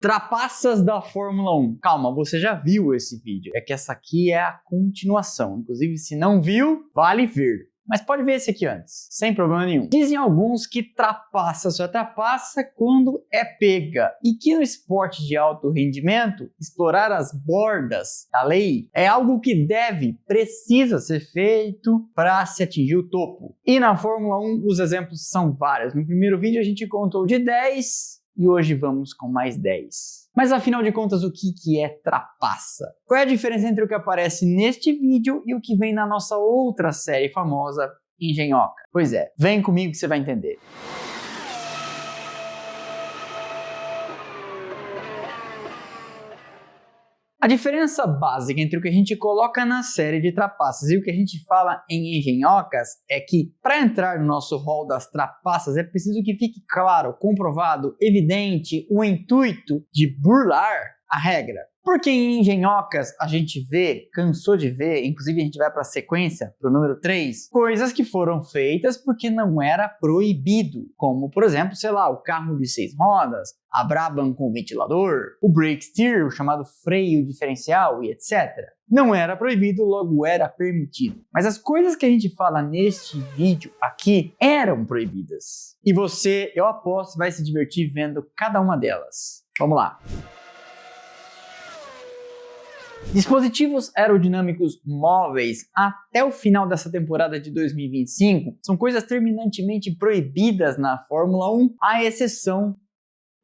Trapaças da Fórmula 1. Calma, você já viu esse vídeo. É que essa aqui é a continuação. Inclusive, se não viu, vale ver. Mas pode ver esse aqui antes, sem problema nenhum. Dizem alguns que trapaça só trapaça quando é pega. E que no esporte de alto rendimento, explorar as bordas da lei é algo que precisa ser feito para se atingir o topo. E na Fórmula 1 os exemplos são vários. No primeiro vídeo a gente contou de 10 e hoje vamos com mais 10. Mas afinal de contas, o que é trapaça? Qual é a diferença entre o que aparece neste vídeo e o que vem na nossa outra série famosa, Engenhoca? Pois é, vem comigo que você vai entender. A diferença básica entre o que a gente coloca na série de trapaças e o que a gente fala em engenhocas é que, para entrar no nosso rol das trapaças, é preciso que fique claro, comprovado, evidente o intuito de burlar a regra. Porque em engenhocas a gente cansou de ver, inclusive a gente vai para a sequência, para o número 3, coisas que foram feitas porque não era proibido, como por exemplo, sei lá, o carro de 6 rodas, a Brabham com ventilador, o brake steer, o chamado freio diferencial e etc. Não era proibido, logo era permitido. Mas as coisas que a gente fala neste vídeo aqui eram proibidas. E você, eu aposto, vai se divertir vendo cada uma delas. Vamos lá. Dispositivos aerodinâmicos móveis até o final dessa temporada de 2025 são coisas terminantemente proibidas na Fórmula 1, à exceção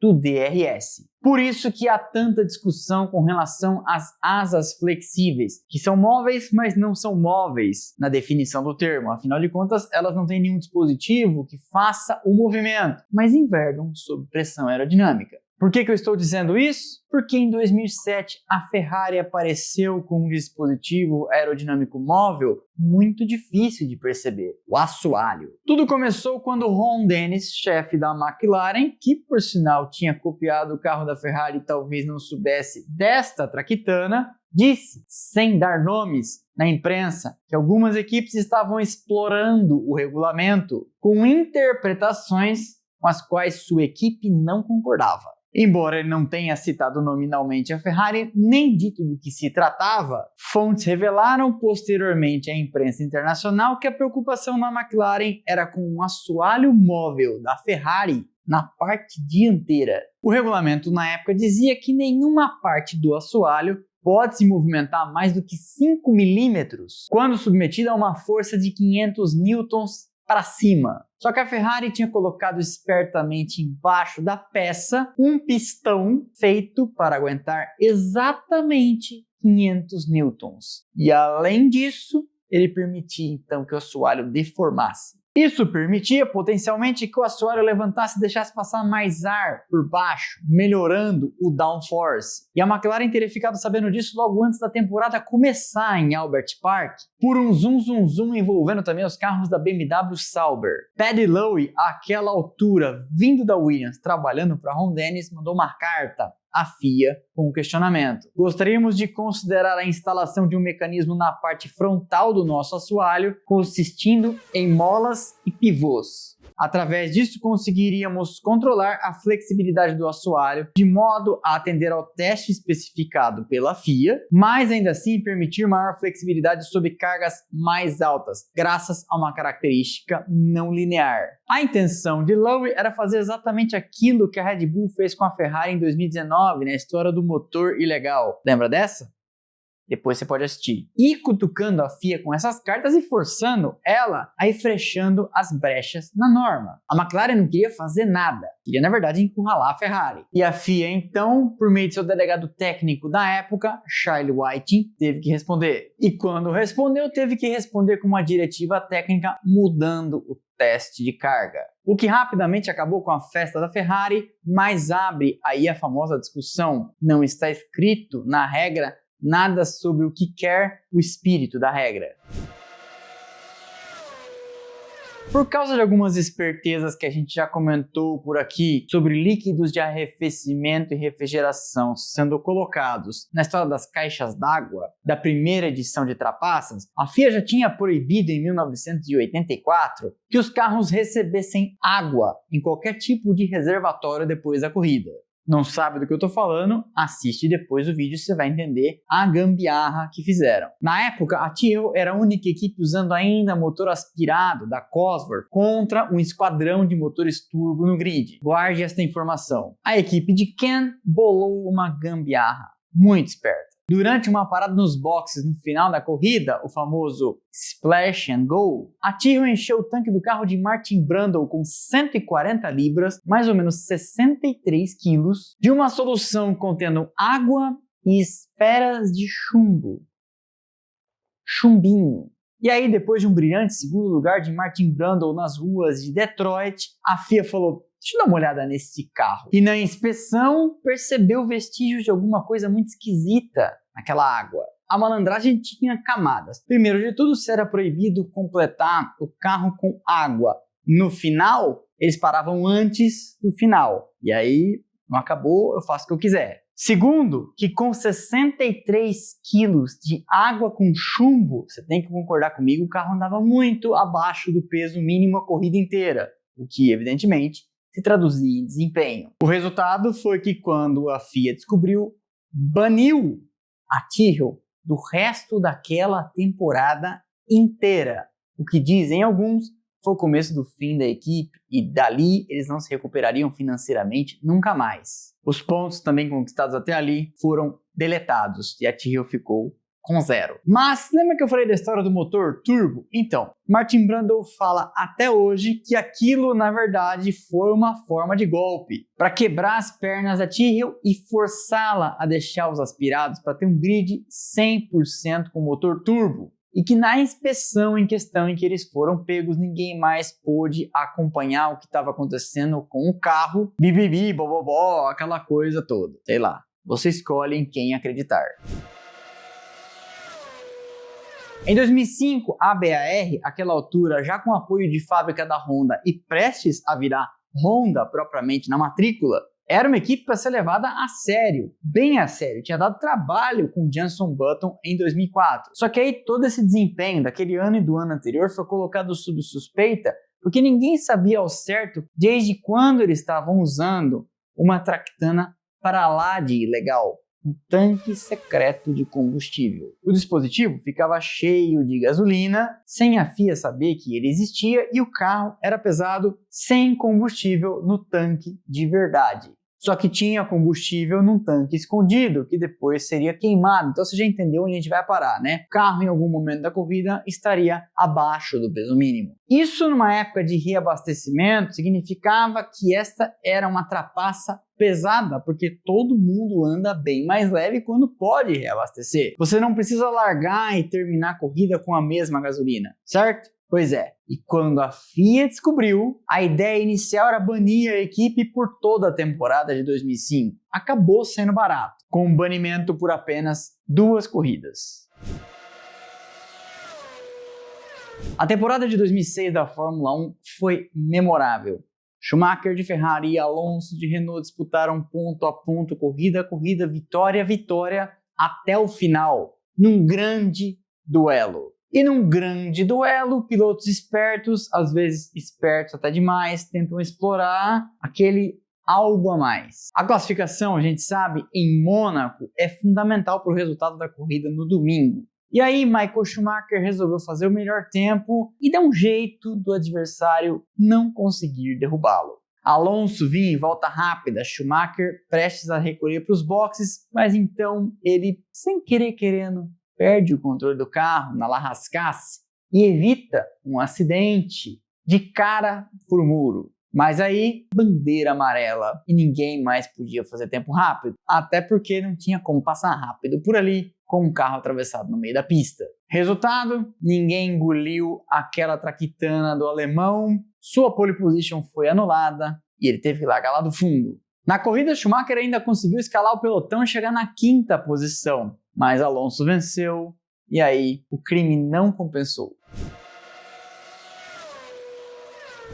do DRS. Por isso que há tanta discussão com relação às asas flexíveis, que são móveis, mas não são móveis na definição do termo. Afinal de contas, elas não têm nenhum dispositivo que faça o movimento, mas envergam sob pressão aerodinâmica. Por que eu estou dizendo isso? Porque em 2007 a Ferrari apareceu com um dispositivo aerodinâmico móvel muito difícil de perceber, o assoalho. Tudo começou quando Ron Dennis, chefe da McLaren, que por sinal tinha copiado o carro da Ferrari e talvez não soubesse desta traquitana, disse, sem dar nomes, na imprensa, que algumas equipes estavam explorando o regulamento com interpretações com as quais sua equipe não concordava. Embora ele não tenha citado nominalmente a Ferrari, nem dito do que se tratava, fontes revelaram posteriormente à imprensa internacional que a preocupação na McLaren era com um assoalho móvel da Ferrari na parte dianteira. O regulamento na época dizia que nenhuma parte do assoalho pode se movimentar mais do que 5 milímetros quando submetida a uma força de 500 newtons para cima. Só que a Ferrari tinha colocado espertamente embaixo da peça um pistão feito para aguentar exatamente 500 newtons. E além disso, ele permitia então que o assoalho deformasse. Isso permitia potencialmente que o assoalho levantasse e deixasse passar mais ar por baixo, melhorando o downforce. E a McLaren teria ficado sabendo disso logo antes da temporada começar em Albert Park, por um zoom envolvendo também os carros da BMW Sauber. Paddy Lowe, àquela altura, vindo da Williams, trabalhando para Ron Dennis, mandou uma carta à FIA com o questionamento: gostaríamos de considerar a instalação de um mecanismo na parte frontal do nosso assoalho, consistindo em molas e pivôs. Através disso, conseguiríamos controlar a flexibilidade do assoalho de modo a atender ao teste especificado pela FIA, mas ainda assim permitir maior flexibilidade sob cargas mais altas, graças a uma característica não linear. A intenção de Lowe era fazer exatamente aquilo que a Red Bull fez com a Ferrari em 2019, na história do motor ilegal. Lembra dessa? Depois você pode assistir. E cutucando a FIA com essas cartas e forçando ela a ir fechando as brechas na norma. A McLaren não queria fazer nada. Queria, na verdade, encurralar a Ferrari. E a FIA, então, por meio de seu delegado técnico da época, Charlie Whiting, teve que responder. E quando respondeu, teve que responder com uma diretiva técnica mudando o teste de carga. O que rapidamente acabou com a festa da Ferrari, mas abre aí a famosa discussão. Não está escrito na regra nada sobre o que quer o espírito da regra. Por causa de algumas espertezas que a gente já comentou por aqui sobre líquidos de arrefecimento e refrigeração sendo colocados na história das caixas d'água da primeira edição de Trapaças, a FIA já tinha proibido em 1984 que os carros recebessem água em qualquer tipo de reservatório depois da corrida. Não sabe do que eu tô falando? Assiste depois o vídeo e você vai entender a gambiarra que fizeram. Na época, a Tyrrell era a única equipe usando ainda motor aspirado da Cosworth contra um esquadrão de motores turbo no grid. Guarde esta informação. A equipe de Ken bolou uma gambiarra muito esperta. Durante uma parada nos boxes no final da corrida, o famoso Splash and Go, a Tyrrell encheu o tanque do carro de Martin Brundle com 140 libras, mais ou menos 63 quilos, de uma solução contendo água e esferas de chumbo. Chumbinho. E aí, depois de um brilhante segundo lugar de Martin Brundle nas ruas de Detroit, a FIA falou: deixa eu dar uma olhada nesse carro. E na inspeção, percebeu vestígios de alguma coisa muito esquisita naquela água. A malandragem tinha camadas. Primeiro de tudo, se era proibido completar o carro com água no final, eles paravam antes do final. E aí, não acabou, eu faço o que eu quiser. Segundo, que com 63 quilos de água com chumbo, você tem que concordar comigo, o carro andava muito abaixo do peso mínimo a corrida inteira, o que, evidentemente, se traduzia em desempenho. O resultado foi que quando a FIA descobriu, baniu a Tyrrell do resto daquela temporada inteira. O que dizem alguns foi o começo do fim da equipe e dali eles não se recuperariam financeiramente nunca mais. Os pontos também conquistados até ali foram deletados e a Tyrrell ficou com 0. Mas lembra que eu falei da história do motor turbo? Então, Martin Brundle fala até hoje que aquilo na verdade foi uma forma de golpe para quebrar as pernas da Tyrrell e forçá-la a deixar os aspirados para ter um grid 100% com motor turbo. E que na inspeção em questão em que eles foram pegos, ninguém mais pôde acompanhar o que estava acontecendo com o carro. Bibibi, bobobó, aquela coisa toda. Sei lá, você escolhe em quem acreditar. Em 2005, a BAR, àquela altura já com apoio de fábrica da Honda e prestes a virar Honda propriamente na matrícula, era uma equipe para ser levada a sério, bem a sério. Tinha dado trabalho com Jenson Button em 2004. Só que aí todo esse desempenho daquele ano e do ano anterior foi colocado sob suspeita porque ninguém sabia ao certo desde quando eles estavam usando uma Tractana para lá de ilegal. Um tanque secreto de combustível. O dispositivo ficava cheio de gasolina, sem a FIA saber que ele existia, e o carro era pesado sem combustível no tanque de verdade. Só que tinha combustível num tanque escondido, que depois seria queimado. Então você já entendeu onde a gente vai parar, né? O carro, em algum momento da corrida, estaria abaixo do peso mínimo. Isso, numa época de reabastecimento, significava que esta era uma trapaça pesada, porque todo mundo anda bem mais leve quando pode reabastecer. Você não precisa largar e terminar a corrida com a mesma gasolina, certo? Pois é, e quando a FIA descobriu, a ideia inicial era banir a equipe por toda a temporada de 2005. Acabou sendo barato, com um banimento por apenas 2 corridas. A temporada de 2006 da Fórmula 1 foi memorável. Schumacher de Ferrari e Alonso de Renault disputaram ponto a ponto, corrida a corrida, vitória a vitória, até o final, num grande duelo. E num grande duelo, pilotos espertos, às vezes espertos até demais, tentam explorar aquele algo a mais. A classificação, a gente sabe, em Mônaco é fundamental para o resultado da corrida no domingo. E aí Michael Schumacher resolveu fazer o melhor tempo e dar um jeito do adversário não conseguir derrubá-lo. Alonso vinha em volta rápida, Schumacher prestes a recolher para os boxes, mas então ele, sem querer querendo, perde o controle do carro na Larrascasse e evita um acidente de cara por muro. Mas aí, bandeira amarela e ninguém mais podia fazer tempo rápido, até porque não tinha como passar rápido por ali com um carro atravessado no meio da pista. Resultado, ninguém engoliu aquela traquitana do alemão, sua pole position foi anulada e ele teve que largar lá do fundo. Na corrida, Schumacher ainda conseguiu escalar o pelotão e chegar na 5ª posição, mas Alonso venceu e aí o crime não compensou.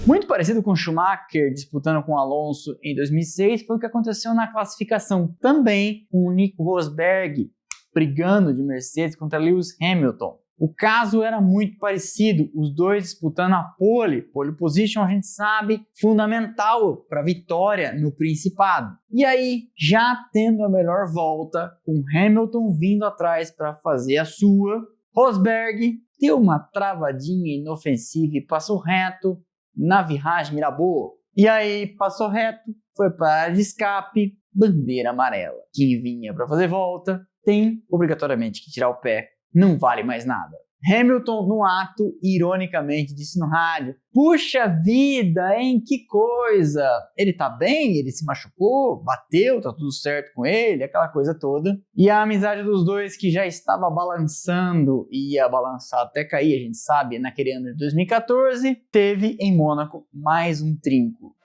Muito parecido com Schumacher disputando com Alonso em 2006 foi o que aconteceu na classificação também com o Nico Rosberg brigando de Mercedes contra Lewis Hamilton. O caso era muito parecido, os dois disputando a pole position a gente sabe, fundamental para a vitória no Principado. E aí, já tendo a melhor volta, com Hamilton vindo atrás para fazer a sua, Rosberg deu uma travadinha inofensiva e passou reto na viragem Mirabeau. E aí, passou reto, foi para a área de escape, bandeira amarela. Quem vinha para fazer volta tem obrigatoriamente que tirar o pé, não vale mais nada. Hamilton, no ato, ironicamente disse no rádio: "Puxa vida, hein, que coisa! Ele tá bem? Ele se machucou? Bateu? Tá tudo certo com ele?" Aquela coisa toda. E a amizade dos dois, que já estava balançando e ia balançar até cair, a gente sabe, naquele ano de 2014, teve em Mônaco mais um trinco.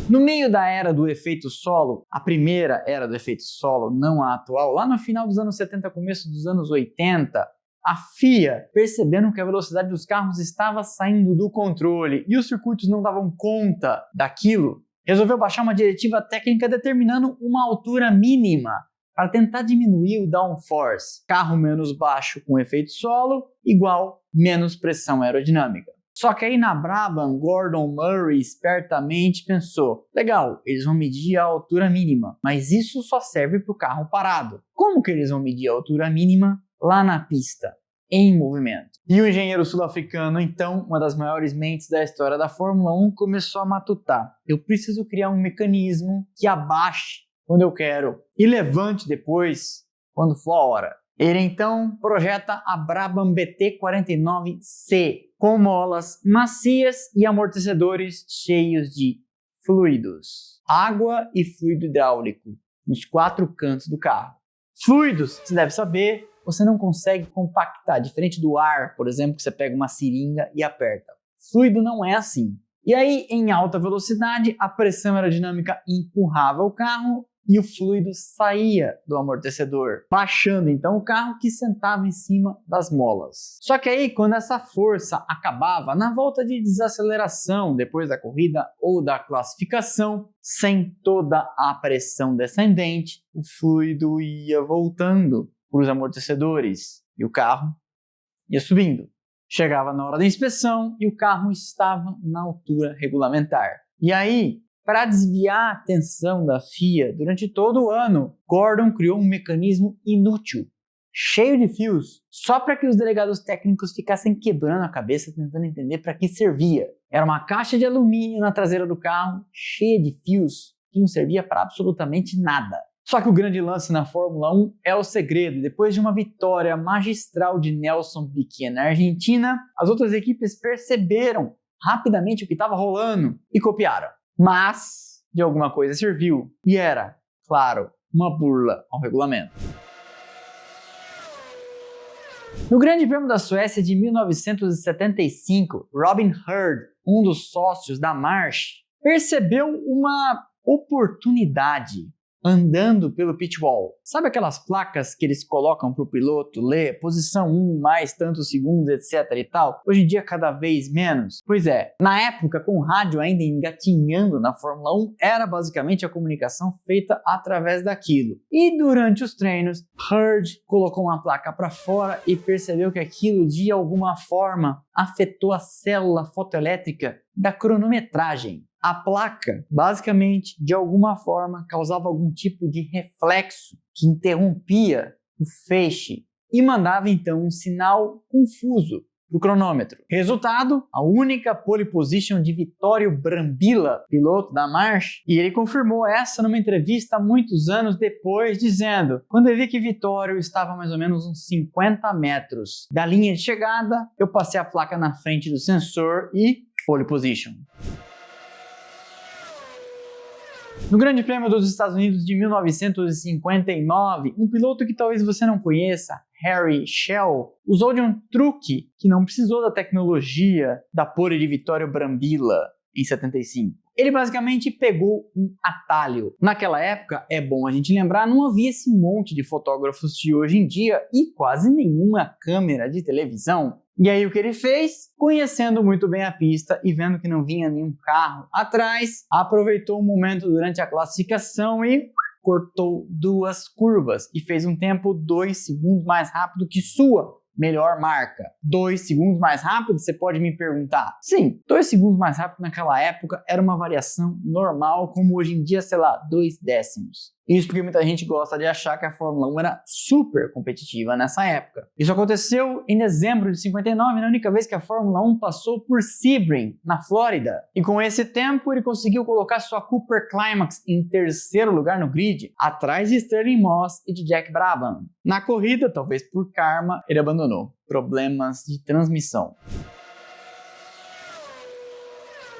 No meio da era do efeito solo, a primeira era do efeito solo, não a atual, lá no final dos anos 70, começo dos anos 80, a FIA, percebendo que a velocidade dos carros estava saindo do controle e os circuitos não davam conta daquilo, resolveu baixar uma diretiva técnica determinando uma altura mínima para tentar diminuir o downforce. Carro menos baixo com efeito solo igual menos pressão aerodinâmica. Só que aí na Brabham, Gordon Murray espertamente pensou: legal, eles vão medir a altura mínima, mas isso só serve para o carro parado. Como que eles vão medir a altura mínima lá na pista, em movimento? E o engenheiro sul-africano, então, uma das maiores mentes da história da Fórmula 1, começou a matutar: eu preciso criar um mecanismo que abaixe quando eu quero e levante depois quando for a hora. Ele então projeta a Brabham BT49C, com molas macias e amortecedores cheios de fluidos, água e fluido hidráulico nos 4 cantos do carro. Fluidos, você deve saber, você não consegue compactar, diferente do ar, por exemplo, que você pega uma seringa e aperta. Fluido não é assim. E aí, em alta velocidade, a pressão aerodinâmica empurrava o carro e o fluido saía do amortecedor, baixando então o carro, que sentava em cima das molas. Só que aí, quando essa força acabava na volta de desaceleração depois da corrida ou da classificação, sem toda a pressão descendente, o fluido ia voltando para os amortecedores e o carro ia subindo. Chegava na hora da inspeção e o carro estava na altura regulamentar. E aí, para desviar a atenção da FIA durante todo o ano, Gordon criou um mecanismo inútil, cheio de fios, só para que os delegados técnicos ficassem quebrando a cabeça tentando entender para que servia. Era uma caixa de alumínio na traseira do carro, cheia de fios, que não servia para absolutamente nada. Só que o grande lance na Fórmula 1 é o segredo. Depois de uma vitória magistral de Nelson Piquet na Argentina, as outras equipes perceberam rapidamente o que estava rolando e copiaram. Mas de alguma coisa serviu, e era, claro, uma burla ao regulamento. No Grande Prêmio da Suécia de 1975, Robin Herd, um dos sócios da Marsh, percebeu uma oportunidade andando pelo pit wall. Sabe aquelas placas que eles colocam para o piloto ler posição 1 mais tantos segundos, etc e tal? Hoje em dia cada vez menos. Pois é, na época, com o rádio ainda engatinhando na Fórmula 1, era basicamente a comunicação feita através daquilo. E durante os treinos, Herd colocou uma placa para fora e percebeu que aquilo de alguma forma afetou a célula fotoelétrica da cronometragem. A placa, basicamente, de alguma forma, causava algum tipo de reflexo que interrompia o feixe e mandava então um sinal confuso para o cronômetro. Resultado, a única pole position de Vittorio Brambilla, piloto da Marsh, e ele confirmou essa numa entrevista muitos anos depois, dizendo: quando eu vi que Vittorio estava mais ou menos uns 50 metros da linha de chegada, eu passei a placa na frente do sensor e pole position. No Grande Prêmio dos Estados Unidos de 1959, um piloto que talvez você não conheça, Harry Schell, usou de um truque que não precisou da tecnologia da pole de Vittorio Brambilla em 75. Ele basicamente pegou um atalho. Naquela época, é bom a gente lembrar, não havia esse monte de fotógrafos de hoje em dia e quase nenhuma câmera de televisão. E aí o que ele fez? Conhecendo muito bem a pista e vendo que não vinha nenhum carro atrás, aproveitou o momento durante a classificação e cortou 2 curvas e fez um tempo 2 segundos mais rápido que sua melhor marca. 2 segundos mais rápido, você pode me perguntar. Sim, 2 segundos mais rápido naquela época era uma variação normal, como hoje em dia, sei lá, 2 décimos. Isso porque muita gente gosta de achar que a Fórmula 1 era super competitiva nessa época. Isso aconteceu em dezembro de 59, na única vez que a Fórmula 1 passou por Sebring, na Flórida. E com esse tempo, ele conseguiu colocar sua Cooper Climax em 3º lugar no grid, atrás de Stirling Moss e de Jack Brabham. Na corrida, talvez por karma, ele abandonou. Problemas de transmissão.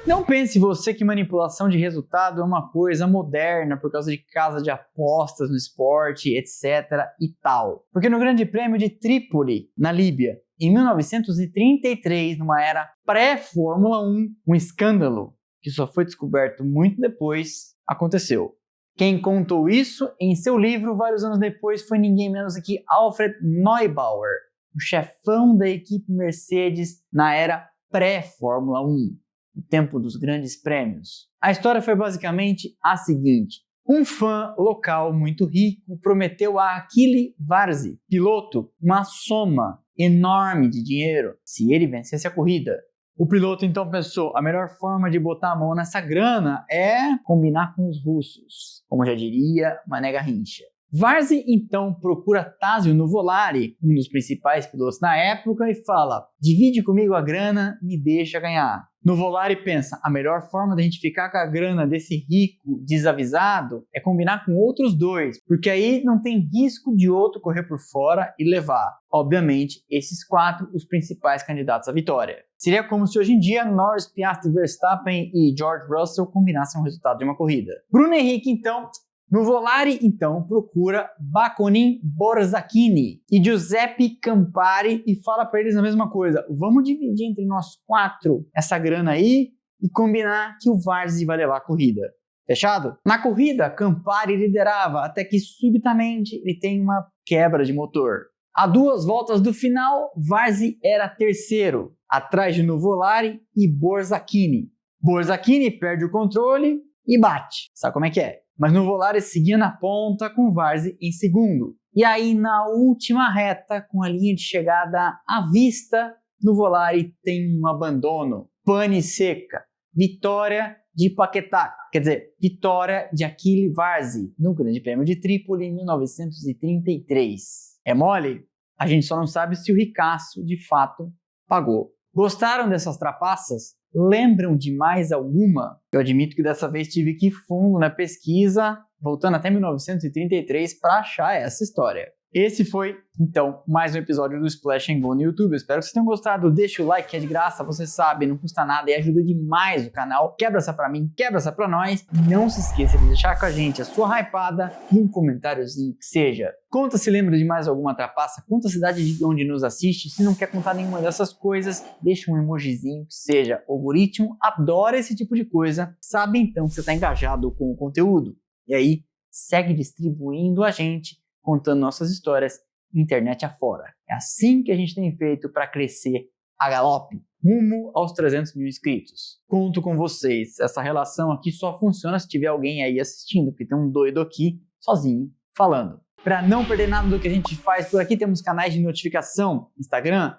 Não pense você que manipulação de resultado é uma coisa moderna por causa de casa de apostas no esporte, etc. e tal. Porque no Grande Prêmio de Trípoli, na Líbia, em 1933, numa era pré-Fórmula 1, um escândalo que só foi descoberto muito depois, aconteceu. Quem contou isso em seu livro vários anos depois foi ninguém menos do que Alfred Neubauer, o chefão da equipe Mercedes na era pré-Fórmula 1. O tempo dos grandes prêmios. A história foi basicamente a seguinte: um fã local muito rico prometeu a Achille Varzi, piloto, uma soma enorme de dinheiro se ele vencesse a corrida. O piloto então pensou, a melhor forma de botar a mão nessa grana é combinar com os russos, como já diria Mané Garrincha. Varzi então procura Tazio Nuvolari, um dos principais pilotos na época, e fala: divide comigo a grana, me deixa ganhar. Nuvolari pensa: a melhor forma da gente ficar com a grana desse rico desavisado é combinar com outros 2, porque aí não tem risco de outro correr por fora e levar. Obviamente, esses 4 os principais candidatos à vitória. Seria como se hoje em dia Norris, Piastri, Verstappen e George Russell combinassem o resultado de uma corrida. Bruno Henrique então Nuvolari, então, procura Baconin Borzacchini e Giuseppe Campari e fala para eles a mesma coisa. Vamos dividir entre nós 4 essa grana aí e combinar que o Varzi vai levar a corrida. Fechado? Na corrida, Campari liderava até que subitamente ele tem uma quebra de motor. A 2 voltas do final, Varzi era 3º, atrás de Nuvolari e Borzacchini. Borzacchini perde o controle e bate. Sabe como é que é? Mas Nuvolari seguia na ponta com Varzi em 2º. E aí na última reta, com a linha de chegada à vista, Nuvolari tem um abandono. Pane seca. Vitória de Paquetá. Quer dizer, vitória de Achille Varzi no Grande Prêmio de Trípoli em 1933. É mole? A gente só não sabe se o ricaço de fato pagou. Gostaram dessas trapaças? Lembram de mais alguma? Eu admito que dessa vez tive que ir fundo na pesquisa, voltando até 1933 para achar essa história. Esse foi, então, mais um episódio do Splash and Go no YouTube. Eu espero que vocês tenham gostado. Deixa o like que é de graça, você sabe, não custa nada e ajuda demais o canal. Quebra essa pra mim, quebra essa pra nós. Não se esqueça de deixar com a gente a sua hypada e um comentáriozinho que seja. Conta se lembra de mais alguma trapaça, conta a cidade de onde nos assiste. Se não quer contar nenhuma dessas coisas, deixa um emojizinho que seja. O algoritmo adora esse tipo de coisa. Sabe então que você está engajado com o conteúdo. E aí, segue distribuindo a gente, contando nossas histórias internet afora. É assim que a gente tem feito para crescer a galope, rumo aos 300 mil inscritos. Conto com vocês, essa relação aqui só funciona se tiver alguém aí assistindo, porque tem um doido aqui, sozinho, falando. Para não perder nada do que a gente faz por aqui, temos canais de notificação, Instagram,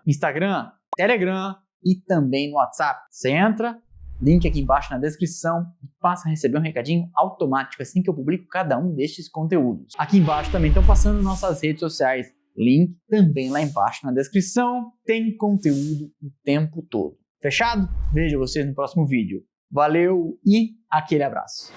Telegram e também no WhatsApp. Você entra, link aqui embaixo na descrição e passa a receber um recadinho automático assim que eu publico cada um destes conteúdos. Aqui embaixo também estão passando nossas redes sociais, link também lá embaixo na descrição, tem conteúdo o tempo todo. Fechado? Vejo vocês no próximo vídeo. Valeu e aquele abraço!